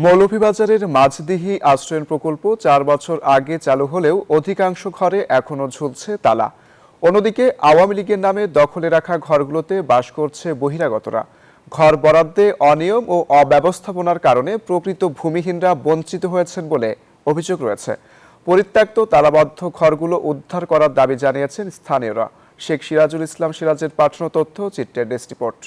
মৌলভীবাজারের মাঝদিঘি আশ্রয়ণ প্রকল্প 4 বছর আগে চালু হলেও অধিকাংশ ঘরে এখনো ঝুলছে তালা। অন্যদিকে আওয়ামী লীগের নামে দখলে রাখা ঘরগুলোতে বাস করছে বহিরাগতরা। ঘর বরাদ্দে অনিয়ম ও অব্যবস্থাপনার কারণে প্রকৃত ভূমিহীনরা বঞ্চিত হয়েছেন বলে অভিযোগ রয়েছে। পরিত্যক্ত তালাবদ্ধ ঘরগুলো উদ্ধার করার দাবি জানিয়েছেন স্থানীয়রা। শেখ সিরাজুল ইসলাম সিরাজের পাঠানো তথ্য, চিত্রের ডেস্ক রিপোর্ট।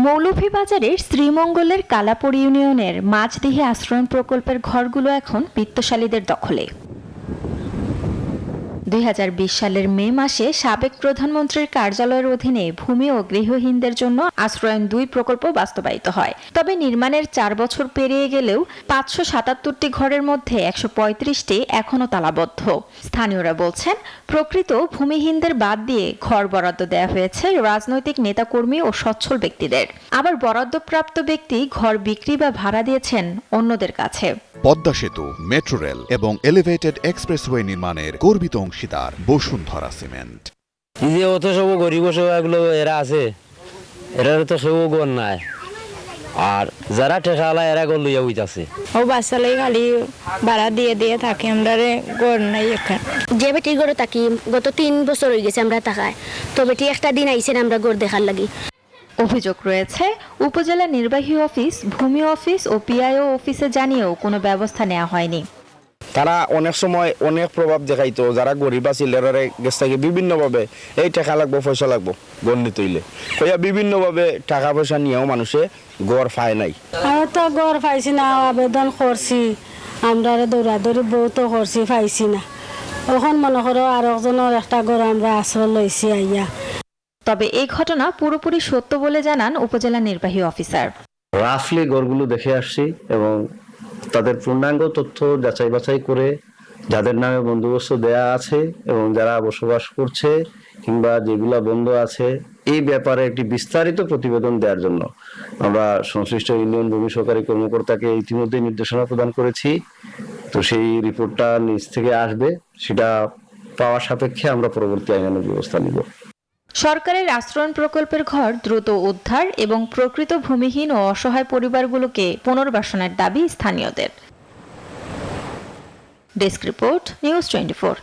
মৌলভীবাজারের শ্রীমঙ্গলের কালাপুর ইউনিয়নের মাঝদিঘি আশ্রয়ণ প্রকল্পের ঘরগুলো এখন বিত্তশালীদের দখলে। 2020 সালের মে মাসে সাবেক প্রধানমন্ত্রীর কার্যালয়ের অধীনে ভূমি ও গৃহহীনদের জন্য আশ্রয়ণ 2 প্রকল্প বাস্তবায়িত হয়। তবে নির্মাণের 4 বছর পেরিয়ে গেলেও 577টি ঘরের মধ্যে 135টি এখনো তালাবদ্ধ। স্থানীয়রা বলছেন, প্রকৃত ভূমিহীনদের বাদ দিয়ে ঘর বরাদ্দ দেওয়া হয়েছে রাজনৈতিক নেতাকর্মী ও সচ্ছল ব্যক্তিদের। আবার বরাদ্দপ্রাপ্ত ব্যক্তি ঘর বিক্রি বা ভাড়া দিয়েছেন অন্যদের কাছে। পদ্মা সেতু, মেট্রো রেল এবং এলিভেটেড এক্সপ্রেসওয়ে নির্মাণের গর্বিত অংশীদার বসুন্ধরা সিমেন্ট। যে অত সব গরিব এগুলো এরা আছে, এরা তো সব গর নাই, আর যারা ঠেকালা এরা গর লইয়া উইতাছে। ও বাচ্চালাই খালি ভাড়া দিয়ে থাকি, আমরা গর নাই এখানে। যে বেটি গড়ে থাকি গত 3 বছর হয়ে গেছে আমরা থাকায়, তো বেটি একটা দিন আইছেন আমরা গড় দেখার লাগি। অভিযোগ রয়েছে, উপজেলা নির্বাহী অফিস, ভূমি অফিস ও পিআইও অফিসে জানিয়েও কোনো ব্যবস্থা নেওয়া হয়নি। তারা অনেক সময় অনেক প্রভাব দেখাইতো, যারা গরিব আছিল এরারে গেছ থেকে বিভিন্নভাবে এই টাকা লাগবো পয়সা লাগবো গন্ডি তৈলে কইয়া বিভিন্নভাবে টাকা পয়সা নিয়েও মানুষে গড় পায় নাই। আমি তো গড় পাইছি না, আবেদন করছি, আমরা দৌড়াদৌড়ি বহুত করছি, পাইছি না। ওখান মনে করো আর একজনের একটা গড় আমরা আশ্রয় লইছি আইয়া। তবে এই ঘটনা পুরোপুরি সত্য বলে জানান উপজেলা নির্বাহী অফিসার। রাফলি গড়গুলো দেখে আসছি এবং তাদের পূর্ণাঙ্গ তথ্য যাচাই বাছাই করে যাদের নামে বন্দোবস্ত দেয়া আছে এবং যারা বসবাস করছে কিংবা যেগুলা বন্ধ আছে এই ব্যাপারে একটি বিস্তারিত প্রতিবেদন দেওয়ার জন্য আমরা সংশ্লিষ্ট ইউনিয়ন ভূমি সহকারী কর্মকর্তাকে ইতিমধ্যে নির্দেশনা প্রদান করেছি। তো সেই রিপোর্টটা নিজ থেকে আসবে, সেটা পাওয়ার সাপেক্ষে আমরা পরবর্তী আইনানুগ ব্যবস্থা নিব। সরকারের আশ্রয়ণ প্রকল্পের ঘর দ্রুত উদ্ধার এবং প্রকৃত ভূমিহীন ও অসহায় পরিবারগুলোকে পুনর্বাসনের দাবি স্থানীয়দের। Desk report, news 24।